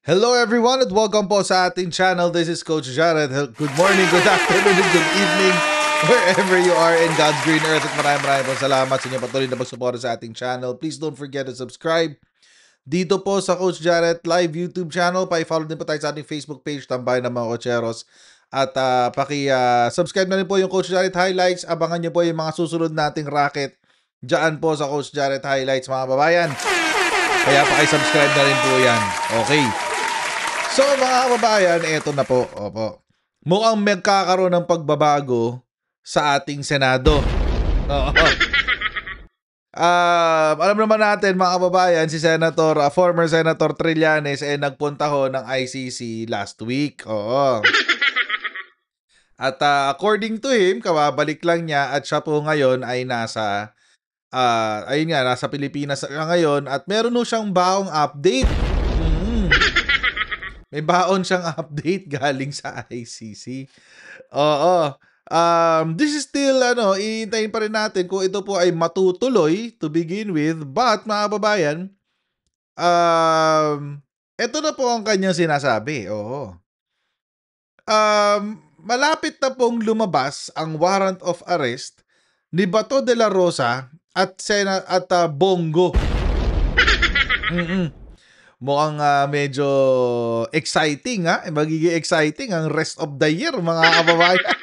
Hello everyone at welcome po sa ating channel. This is Coach Jared. Good morning, good afternoon, and good evening wherever you are in God's green earth. At maraming po salamat sa inyo patuloy na pagsuporta sa ating channel. Please don't forget to subscribe dito po sa Coach Jared live YouTube channel. Pa-follow din po tayo sa ating Facebook page, Tambayan ng mga Cocheros. At paki-subscribe na rin po yung Coach Jared Highlights. Abangan nyo po yung mga susunod nating racket dyan po sa Coach Jared Highlights, mga babayan. Kaya paki-subscribe na rin po yan. Okay. So mga kababayan, eto na po. Opo. Mukhang magkakaroon ng pagbabago sa ating Senado. Oo. Alam naman natin mga kababayan, si former Senator Trillanes nagpunta ho ng ICC last week. Oo. At according to him, kababalik lang niya at siya po ngayon ay nasa Pilipinas ngayon at meron ho siyang baong update. May baon siyang update galing sa ICC. Oo. This is still, iintayin pa rin natin kung ito po ay matutuloy to begin with. But, mga kababayan, ito na po ang kanyang sinasabi. Oo. Malapit na pong lumabas ang warrant of arrest ni Bato de la Rosa at Bongo. Mukhang medyo exciting magiging exciting ang rest of the year mga kababayan.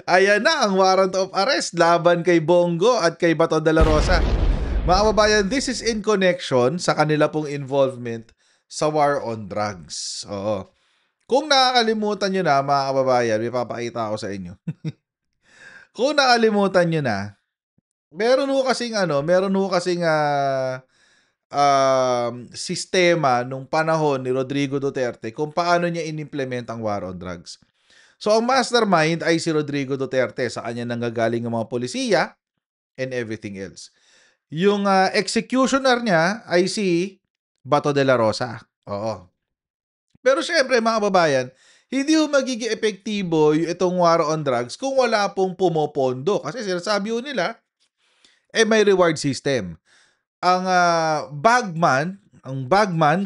Ayan na ang warrant of arrest laban kay Bongo at kay Bato de la Rosa. Mga kababayan, this is in connection sa kanila pong involvement sa war on drugs. Oo. Kung nakakalimutan nyo na mga kababayan, may papakita ako sa inyo. Kung nakalimutan nyo na, meron ho kasing sistema nung panahon ni Rodrigo Duterte kung paano niya inimplement ang war on drugs. So, ang mastermind ay si Rodrigo Duterte. Sa kanya nanggagaling ang mga polisiya and everything else. Yung executioner niya ay si Bato de la Rosa. Oo. Pero syempre, mga kababayan, hindi ho magiging epektibo itong war on drugs kung wala pong pumopondo. Kasi sinasabi ho nila, may reward system. Ang bagman,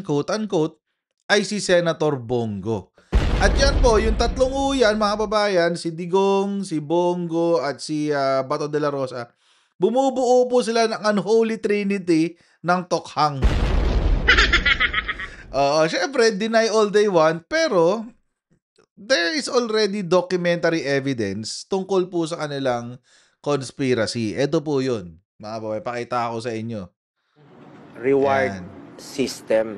quote-unquote, ay si Senator Bongo. At yan po, yung tatlong uyan, mga babayan, si Digong, si Bongo, at si Bato de la Rosa, bumubuo po sila ng unholy trinity ng Tokhang. Syempre, deny all they want, pero there is already documentary evidence tungkol po sa kanilang conspiracy. Ito po yun. Mga babayan, pakita ko sa inyo. Reward system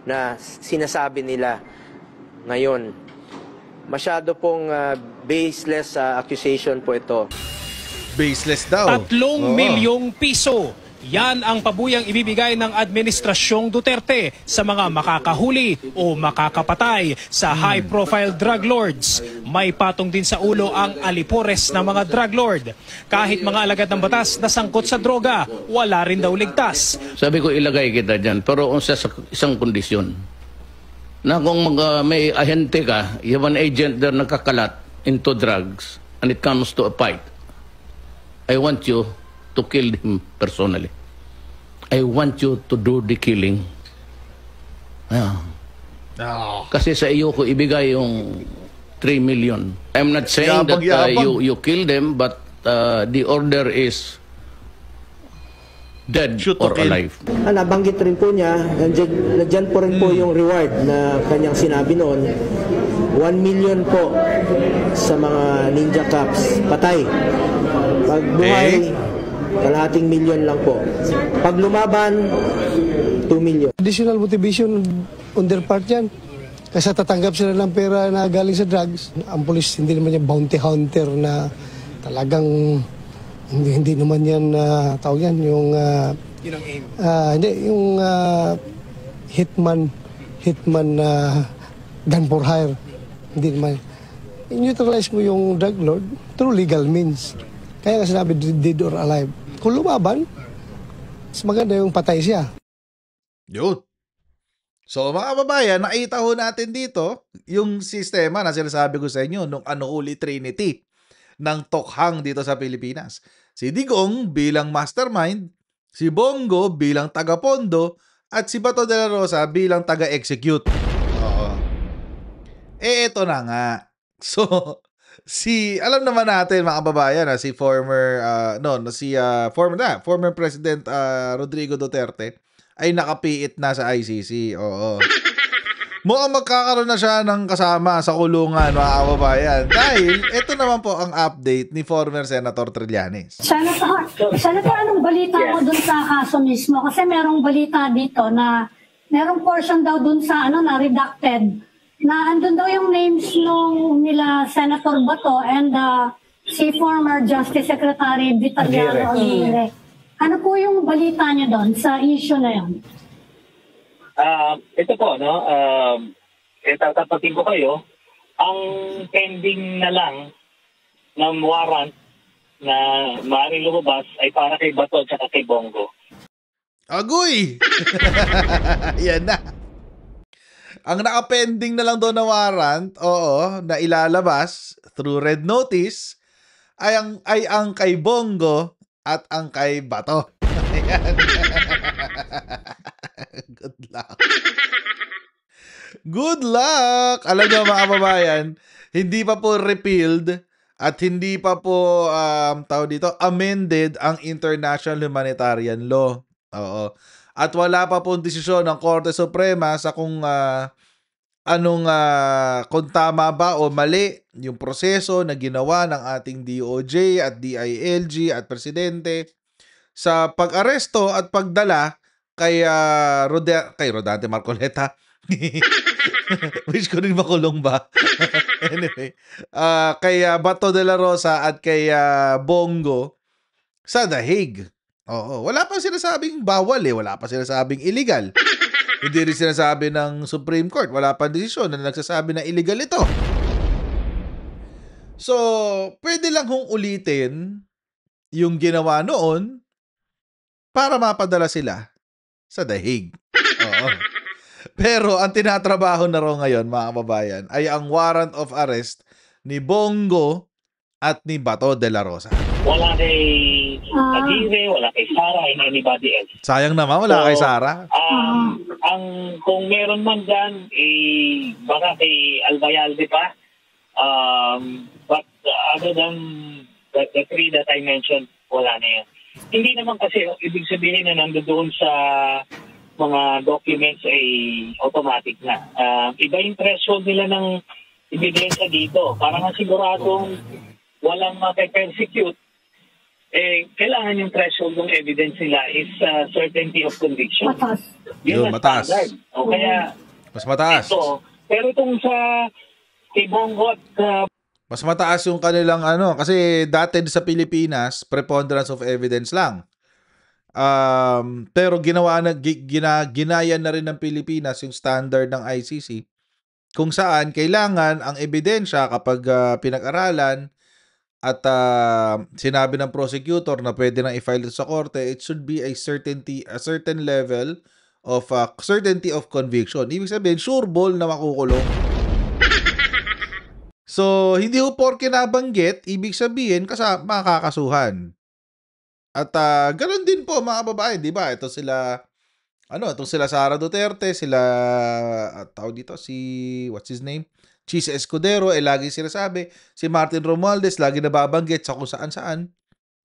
na sinasabi nila ngayon. Masyado pong baseless accusation po ito. Baseless daw. 3 milyong piso. Yan ang pabuyang ibibigay ng Administrasyong Duterte sa mga makakahuli o makakapatay sa high-profile drug lords. May patong din sa ulo ang alipores ng mga drug lord. Kahit mga alagad ng batas na sangkot sa droga, wala rin daw ligtas. Sabi ko ilagay kita dyan, pero sa isang kondisyon. Na kung may ahente ka, you have an agent there nakakalat into drugs and it comes to a fight, I want you to kill him personally. I want you to do the killing. Kasi sa iyo ko ibigay yung 3 million. I'm not saying that you kill them, but the order is dead or alive. Nabanggit rin po niya, nandiyan po rin po yung reward na kanyang sinabi noon. 1 million po sa mga ninja cops patay. Pag buhay, kalahating milyon lang po. Pag lumaban, 2 million. Additional motivation on their part yan. Kasi tatanggap sila ng pera na galing sa drugs. Ang polis hindi naman yan bounty hunter na talagang hindi naman yan tawag yan yung Yun ang aim. hindi yung hitman gun for hire. Hindi naman. Neutralize mo yung drug lord through legal means. Kaya nga sinabi dead or alive. Kung lumaban, mas maganda yung patay siya. Yun. So mga kababayan, nakita ho natin dito yung sistema na sinasabi ko sa inyo nung unholy trinity ng Tokhang dito sa Pilipinas. Si Digong bilang mastermind, si Bongo bilang tagapondo, at si Bato de la Rosa bilang taga-execute. Oo. Eto na nga. So, alam naman natin mga kababayan, si former President Rodrigo Duterte ay nakapiit na sa ICC. Oo. Mukhang magkakaroon na siya ng kasama sa kulungan, mga kababayan. Dahil, ito naman po ang update ni former Senator Trillanes. Senator, anong balita mo dun sa kaso mismo? Kasi merong balita dito na merong portion daw dun sa na redacted na andun daw yung names nila Senator Bato and si former Justice Secretary Vitaliano Aguirre. Ano po yung balita niyo doon sa issue na yun? Ito po, tatapatin ko kayo, ang pending na lang ng warrant na maaaring lumabas ay para kay Bato at kay Bongo. Agoy! Yan na. Ang naka-pending na lang doon na warrant, na ilalabas through red notice, ay ang kay Bongo at ang kay Bato. Ayan. Good luck. Good luck! Alam nyo mga kababayan, hindi pa po repealed at hindi pa po amended ang International Humanitarian Law. Oo. At wala pa pong desisyon ng Korte Suprema sa kung kung tama ba o mali yung proseso na ginawa ng ating DOJ at DILG at Presidente sa pag-aresto at pagdala kay Rodante Marcoleta. Wish ko rin makulong ba? Anyway, kay Bato de la Rosa at kay Bongo sa The Hague. Oo, wala pa sinasabing bawal wala pa sinasabing illegal. Hindi rin sinasabi ng Supreme Court, wala pa desisyon na nagsasabi na illegal ito. So, pwede lang hong ulitin yung ginawa noon para mapadala sila sa The Hague. Oo. Pero ang tinatrabaho na raw ngayon, mga kababayan, ay ang warrant of arrest ni Bongo at ni Bato de la Rosa. Wala kay Aguirre, wala kay Sara, and anybody else. Sayang naman, wala kay Sara. Kung meron man dyan, baka kay Albayalde pa. But other than the three that I mentioned, wala na yan. Hindi naman kasi ibig sabihin na nandoon sa mga documents ay automatic na. Iba yung threshold nila ng ebidensya dito. Para nga siguradong walang mape-persecute, kailangan yung threshold ng evidence nila is certainty of conviction. Matas. Yun, matas. O kaya, mas mataas. Pero itong sa kay Bongo at mas mataas yung kanilang kasi dati sa Pilipinas, preponderance of evidence lang. Pero ginaya na rin ng Pilipinas yung standard ng ICC kung saan kailangan ang ebidensya kapag pinag-aralan at sinabi ng prosecutor na pwede nang i-file ito sa korte, it should be a certain level of certainty of conviction. Ibig sabihin, sure ball na makukulong. So, hindi ho porke nabanggit, ibig sabihin makakasuhan. At ganoon din po mga babae, di ba? Itong sila Sara Duterte, what's his name? Chis Escudero, lagi sinasabi. Si Martin Romualdez, lagi nababanggit sa kung saan-saan.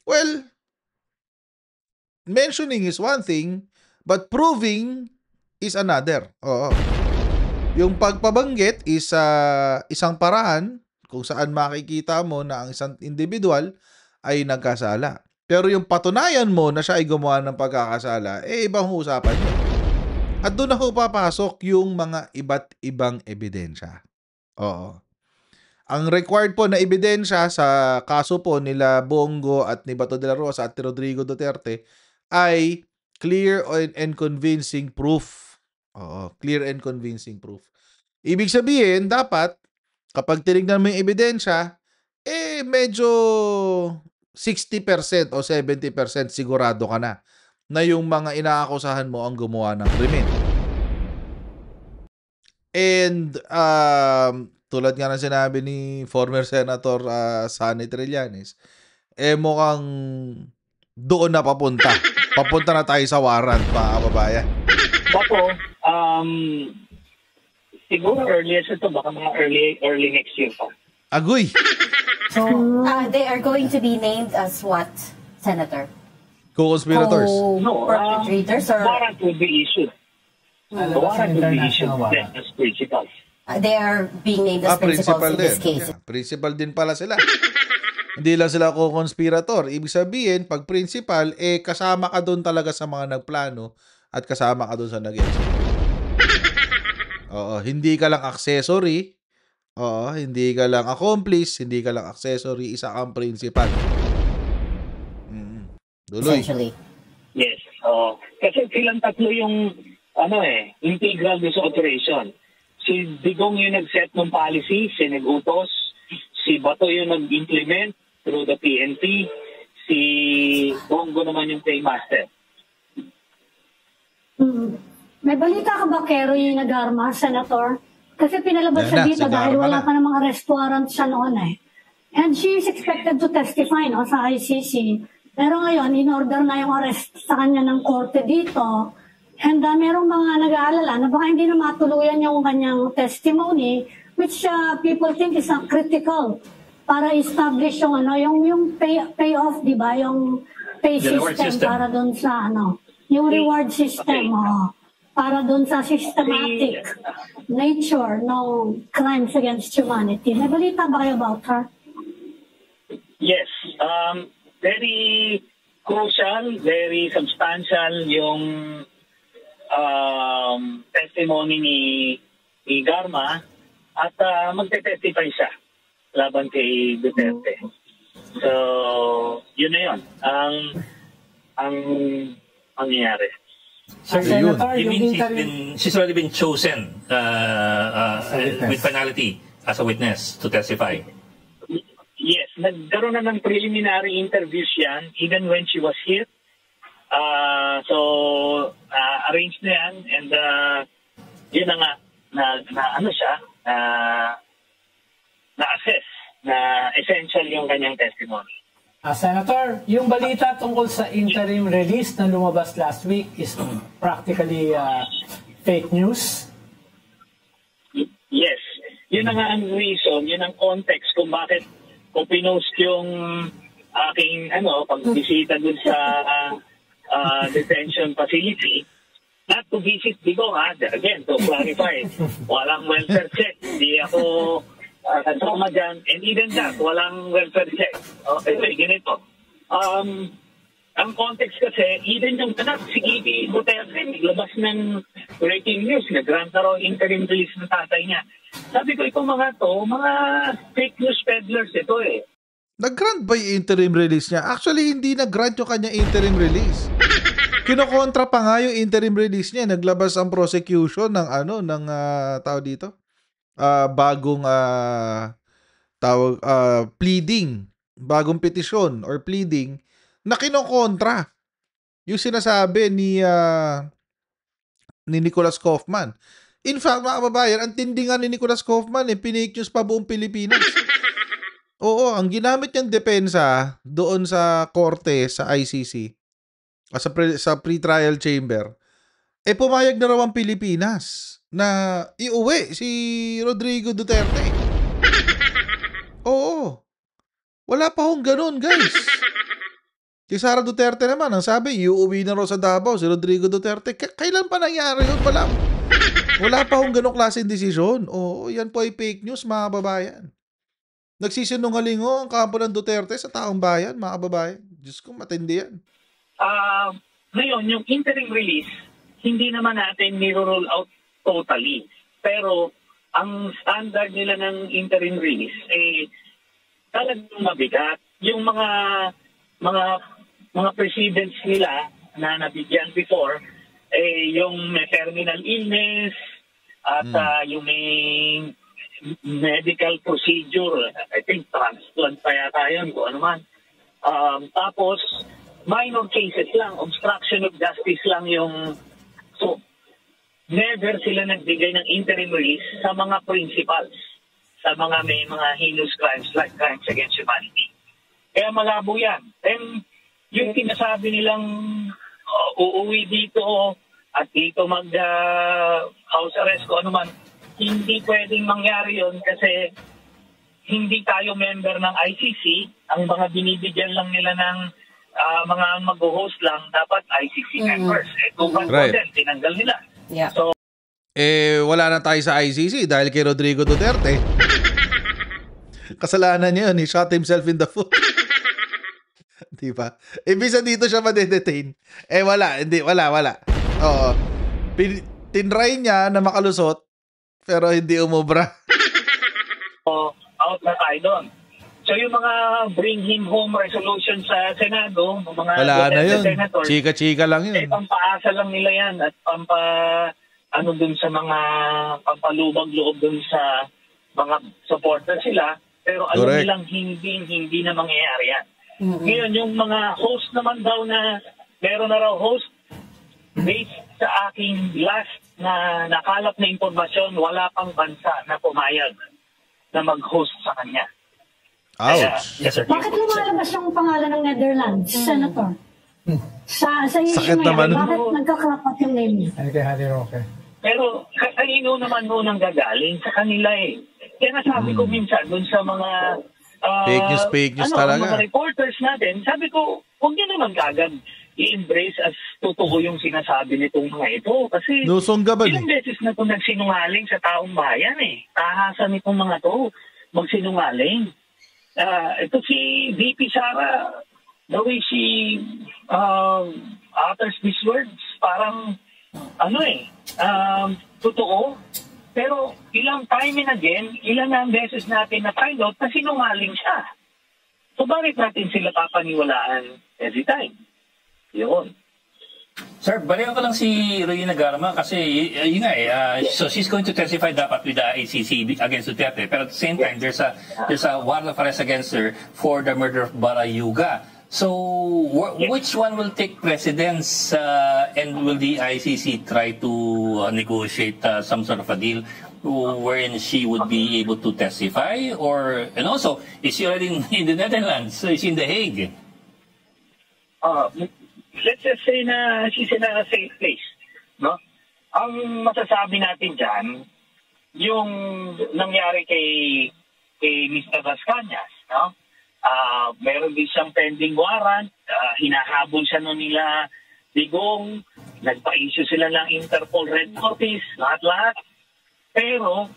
Well, mentioning is one thing, but proving is another. Oo. Yung pagpabanggit is isang paraan kung saan makikita mo na ang isang individual ay nagkasala. Pero yung patunayan mo na siya ay gumawa ng pagkakasala, ibang usapan yun. At doon na ho papasok yung mga iba't ibang ebidensya. Oo. Ang required po na ebidensya sa kaso po nila Bongo at ni Bato de la Rosa at ni Rodrigo Duterte ay clear and convincing proof. Oo, clear and convincing proof. Ibig sabihin, dapat kapag tinignan mo yung ebidensya, medyo 60% o 70% sigurado ka na yung mga inaakusahan mo ang gumawa ng krimen. And tulad nga ng sinabi ni former Senator Sonny Trillanes, mukhang doon na papunta. Papunta na tayo sa warrant, mga kababayan. Bato, siguro earliest ito, baka mga early next year pa. Agoy! So, they are going to be named as what, Senator? Co-conspirators. No, Perpetrators or warrant would be issued. Warrant would be issued then as principals. they are being named as principals in this case? Yeah, principal din pala sila. Hindi lang sila co-conspirator. Ibig sabihin, pag principal, kasama ka doon talaga sa mga nagplano at kasama ka doon sa nag-execute. Oo, hindi ka lang accessory. Oo, hindi ka lang accomplice, hindi ka lang accessory, isa kang principal. Duloy. Essentially. Yes. Kasi silang tatlo yung integral sa operation. Si Digong yung nag-set ng policy, si nag-utos. Si Bato yung nag-implement through the PNP. Si Bongo naman yung paymaster. May balita ka ba, Keroy Nagarma, Senator? Kasi pinalabas siya dito dahil wala pa namang arrest warrant siya noon eh. And she is expected to testify sa ICC. Pero ngayon, in-order na yung arrest sa kanya ng korte dito. And merong mga nag-aalala na baka hindi na matuluyan yung kanyang testimony, which people think is critical para establish yung yung payoff, di ba? Yung pay system para doon sa yung reward system. Para doon sa systematic nature ng crimes against humanity. May balita ba kayo about her? Yes. Very crucial, very substantial yung testimony ni Garma at magte-testify siya laban kay Duterte. So, yun na yun. Ang nangyayari. Sir Senator, she's already been chosen with finality as a witness to testify. Yes, nagkaroon na ng preliminary interviews yan even when she was here. So, arranged na yan and yun na nga na-assess na essential yung kanyang testimony. Senator, yung balita tungkol sa interim release na lumabas last week is practically fake news? Yes. Yun na nga ang reason, yun ang context kung bakit ko pinost yung aking pagbisita dun sa detention facility. Not to visit Digong, again, to clarify. Walang welfare check. Hindi ako kasama dyan. And even that, walang welfare check. Okay, ganito. Ang context kasi, even yung anak, si Ibi Duterte, naglabas ng breaking news, nag-grant na raw interim release ng tatay niya. Sabi ko, itong mga fake news peddlers ito eh. Nag-grant ba yung interim release niya? Actually, hindi nag-grant yung kanya interim release. Kinokontra pa nga yung interim release niya. Naglabas ang prosecution ng tao dito. Bagong pleading, bagong petisyon or pleading na kinokontra yung sinasabi ni Nicholas Kaufman. In fact, mga kababayan, ang tindi nga ni Nicholas Kaufman pinake news pa buong Pilipinas. Oo, ang ginamit niyang depensa doon sa korte sa ICC sa pre-trial chamber pumayag na raw ang Pilipinas na iuwi si Rodrigo Duterte. Oo. Wala pa hong ganun, guys. Si Sara Duterte naman, ang sabi, iuwi na raw sa Davao si Rodrigo Duterte. Kailan pa nangyari yun? Wala pa hong ganong klaseng desisyon. Oo, yan po ay fake news, mga kababayan. Nagsisinungaling ang kampo ng Duterte sa taong bayan, mga kababayan. Diyos ko, matindi yan. Ngayon, yung interim release, hindi naman natin niro-roll out totally. Pero, ang standard nila ng interim release, talagang mabigat. Yung mga presidents nila na nabigyan before, yung may terminal illness, at yung may medical procedure, I think transplant pa yata yun, kung ano man. Tapos, minor cases lang, obstruction of justice lang yung... So, never sila nagbigay ng interim release sa mga principals, sa mga may mga heinous crimes like crimes against humanity. Kaya malabo yan. And yung sinasabi nilang uuwi dito at dito mag-house arrest ko ano man, hindi pwedeng mangyari yon kasi hindi tayo member ng ICC. Ang mga binibigyan lang nila ng mga mag-host lang, dapat ICC members. Kung din, tinanggal nila. Yeah. So, wala na tayo sa ICC dahil kay Rodrigo Duterte. Kasalanan niya yun. He shot himself in the foot. Diba? Ibisa dito siya madedetain. Wala. Hindi. Wala. Oo. Tinry niya na makalusot pero hindi umubra. Out na tayo doon. So yung mga bring him home resolution sa Senado, mga wala na yun. Senators, chika-chika lang yun. Pampaasa lang nila yan at dun sa mga pampalubag-loob dun sa mga supporters sila. Pero alam nilang hindi na mangyayari yan. Ngayon, yung mga host naman daw na meron na raw host, based sa aking last na nakalap na impormasyon, wala pang bansa na pumayag na mag-host sa kanya. Ouch. Yes, sir. Bakit lumalabas yung pangalan ng Netherlands, Senator? Sa issue sakit ngayon, naman. bakit nagkakrapat yung name niya? Kay Harry Roque. Pero kanino naman nang gagaling sa kanila eh. Kaya nasabi ko minsan dun sa mga fake news talaga. Mga reporters natin, sabi ko, huwag niyo naman kagad i-embrace as totoo yung sinasabi nitong mga ito. Kasi ilang beses na ito nagsinungaling sa taong bayan eh. Tahasan itong mga to magsinungaling. Ito si VP Sara, the way she utters these words, parang totoo. Pero ilang time and again, ilang beses natin na-find out na sinungaling siya. So bakit natin sila papaniwalaan every time? Yun. Sir, balikan ko lang si Rowena Garma kasi yun nga so she's going to testify dapat with the ICC against Duterte, pero at the same time there's a warrant of arrest against her for the murder of Barayuga. So which one will take precedence and will the ICC try to negotiate some sort of a deal wherein she would be able to testify, and also is she already in the Netherlands? So is she in The Hague? Let's just say na she's in a safe place, no? Ang masasabi natin dyan, yung nangyari kay Mr. Vascañas, no? Meron din siyang pending warrant, hinahabol siya nun nila Digong, nagpa-issue sila ng Interpol Red Notice, lahat-lahat. Pero,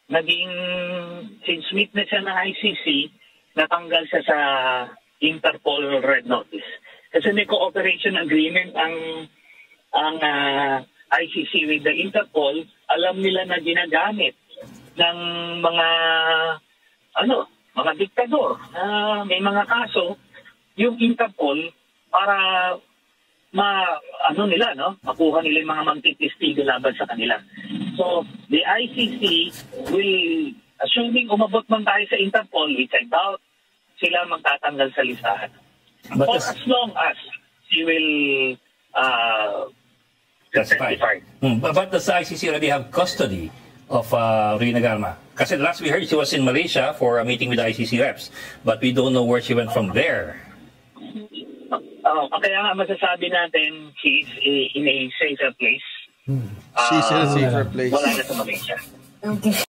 naging, since witness siya ng ICC, natanggal siya sa Interpol Red Notice. Kasi may cooperation agreement ang ICC with the Interpol. Alam nila na ginagamit ng mga diktador na may mga kaso yung Interpol para makuha nila yung mga magtitistigo laban sa kanila. So, the ICC will, assuming umabot man tayo sa Interpol, which I doubt, sila magtatanggal sa listahan. For as long as she will testify. But does the ICC already have custody of Rowena Garma? Kasi last we heard she was in Malaysia for a meeting with the ICC reps, but we don't know where she went from there. Kaya nga masasabi natin she's in a safer place. She's in a safer place. Wala na sa Malaysia. Okay.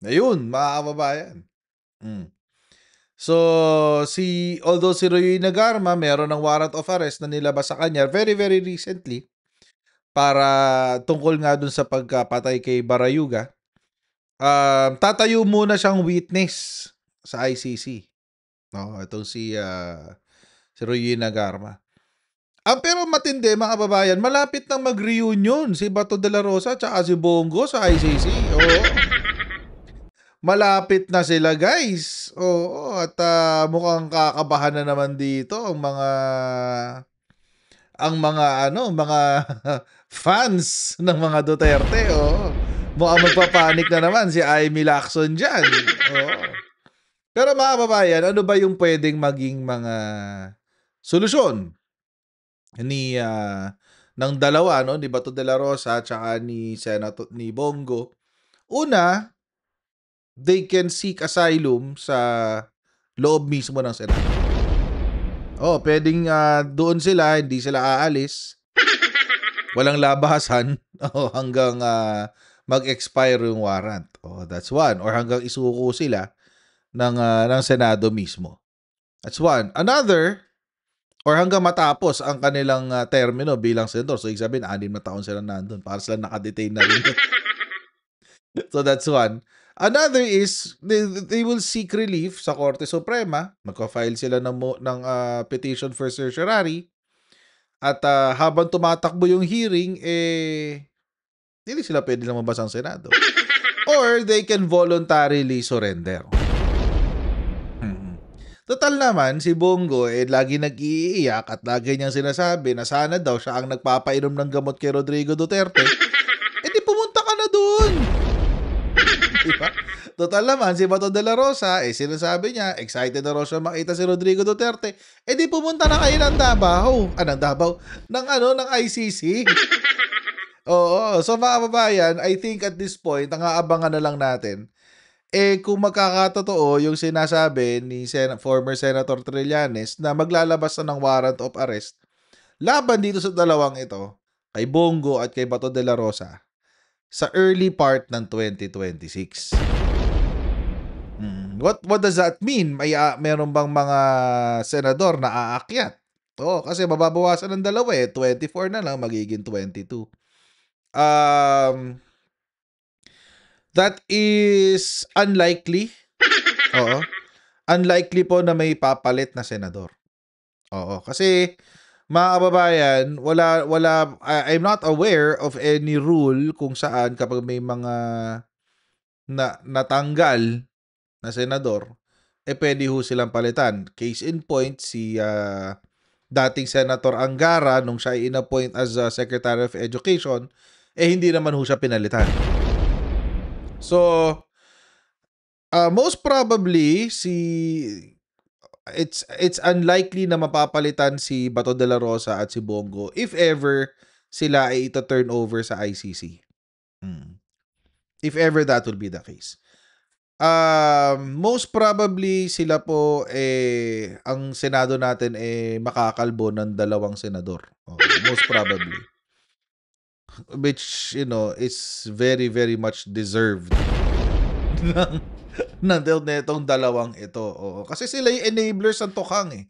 Ayun, mga kababayan. So, although si Rowena Garma meron ng warrant of arrest na nilabas sa kanya very, very recently para tungkol nga dun sa pagkapatay kay Barayuga, tatayo muna siyang witness sa ICC. No, itong si Rowena Garma. Pero matindi mga kababayan, malapit nang mag-reunion si Bato de la Rosa at si Bongo sa ICC. Oo. Malapit na sila, guys. Oo, at mukhang kakabahan na naman dito ang mga fans ng mga Duterte. Oo. Mukhang magpapanik na naman si Amy Lacson diyan. Oo. Pero mga kababayan, ano ba yung pwedeng maging mga solusyon ng dalawa, no, ni Bato de la Rosa at saka ni Bongo? Una, they can seek asylum sa loob mismo ng Senado. Oh, pwedeng doon sila, hindi sila aalis. Walang labasan hanggang mag-expire yung warrant. Oh, that's one. Or hanggang isuko sila ng Senado mismo. That's one. Another, or hanggang matapos ang kanilang termino bilang senador. So, ibig sabihin, 6 na taon sila nandun. Para sila nakadetain na rin. So, that's one. Another is, they will seek relief sa Korte Suprema. Magka-file sila ng petition for certiorari. At habang tumatakbo yung hearing, hindi sila pwede lumabas ang Senado. Or they can voluntarily surrender. Total naman, si Bongo lagi nag-iiyak at lagi niyang sinasabi na sana daw siya ang nagpapainom ng gamot kay Rodrigo Duterte. Di pumunta ka na dun! Diba? Total naman, si Bato de la Rosa, sinasabi niya, excited na raw siya makita si Rodrigo Duterte. Di pumunta na kayo ng Davao. Ng Davao? Ng ICC. Oo. So mga kababayan, I think at this point, ang aabangan na lang natin, kung magkakatotoo yung sinasabi ni former Senator Trillanes na maglalabas na ng warrant of arrest laban dito sa dalawang ito, kay Bongo at kay Bato de la Rosa, sa early part ng 2026. What does that mean? Meron bang mga senador na aakyat? Kasi mababawasan ng 2 24 na lang, magiging 22. That is unlikely. Oo. Unlikely po na may papalit na senador. Oo. Kasi, mga kababayan, I'm not aware of any rule kung saan kapag may mga natanggal na senador, pwede ho silang palitan. Case in point, si dating Senator Angara, nung siya in-appoint as Secretary of Education, hindi naman ho siya pinalitan. So, most probably, it's unlikely na mapapalitan si Bato de la Rosa at si Bongo if ever sila ay ito-turn over sa ICC. If ever that will be the case. Most probably sila po ang Senado natin makakalbo ng 2 senador. Most probably. Which, is very, very much deserved nitong 2 ito. Kasi sila yung enablers ng Tokhang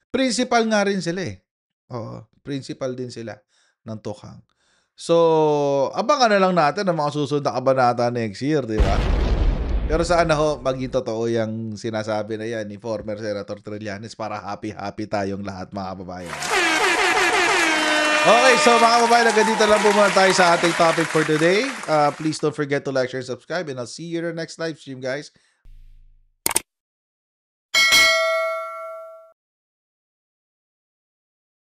Principal nga rin sila principal din sila ng Tokhang. So, abangan na lang natin ang mga susunod na kabanata next year, di ba? Pero sana maging totoo yung sinasabi na yan ni former Senator Trillanes para happy-happy tayong lahat, mga kababayan. Okay, so mga kababayan, dito lang po muna tayo sa ating topic for today. Please don't forget to like, share, subscribe, and I'll see you in our next live stream, guys.